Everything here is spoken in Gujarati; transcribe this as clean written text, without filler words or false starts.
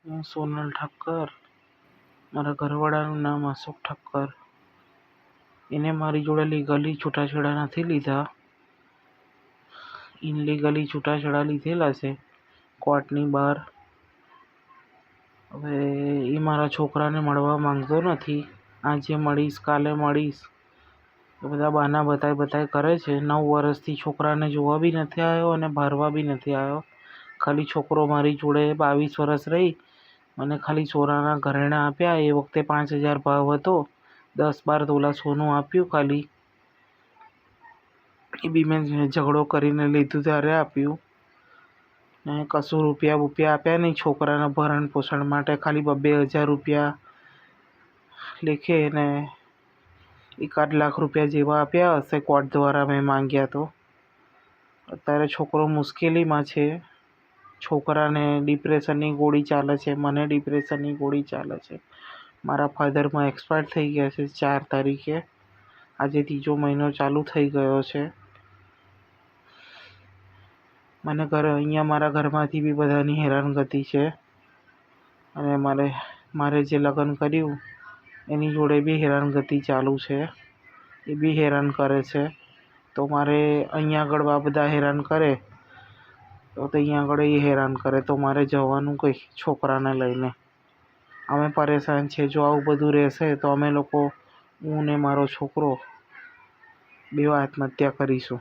હું સોનલ ઠક્કર. મારા ઘરવાળાનું નામ અશોક ઠક્કર. એને મારી જોડે લીગલી છૂટાછેડા નથી લીધા. ઇનલીગલી છૂટાછેડા લીધેલા છે કોર્ટની બહાર. હવે એ મારા છોકરાને મળવા માંગતો નથી. આજે મળીશ, કાલે મળીશ, એ બધા બહાના બતાય કરે છે. 9 વર્ષથી છોકરાને જોવા બી નથી આવ્યો અને ભરવા બી નથી આવ્યો. ખાલી છોકરો મારી જોડે 22 વર્ષ રહી. મને ખાલી સોનાના ઘરેણાં આપ્યા. એ વખતે 5000 ભાવ હતો. 10-12 તોલા સોનું આપ્યું ખાલી. એ બી મેં ઝઘડો કરીને લીધું ત્યારે આપ્યું. ને કશું રૂપિયા આપ્યા નહીં છોકરાના ભરણ પોષણ માટે. ખાલી 2-2000 રૂપિયા લેખે ને 1-8 લાખ રૂપિયા જેવા આપ્યા હશે કોર્ટ દ્વારા મેં માંગ્યા તો. અત્યારે છોકરો મુશ્કેલીમાં છે. છોકરાને ડિપ્રેશનની ગોળી ચાલે છે, મને ડિપ્રેશનની ગોળી ચાલે છે. મારા ફાધરમાં એક્સપાયર થઈ ગયા છે 4 તારીખે. આજે 3જો મહિનો ચાલુ થઈ ગયો છે. મને અહીંયા મારા ઘરમાંથી બી બધાની હેરાનગતિ છે. અને મારે જે લગ્ન કર્યું એની જોડે બી હેરાનગતિ ચાલુ છે. એ બી હેરાન કરે છે. તો મારે અહીંયા આગળ આ બધા હેરાન કરે તો અહીંયા આગળ એ હેરાન કરે તો મારે જવાનું કંઈ છોકરાને લઈને. અમે પરેશાન છે. જો આવું બધું રહેશે તો અમે લોકો, હું ને મારો છોકરો, બેવ આત્મહત્યા કરીશું.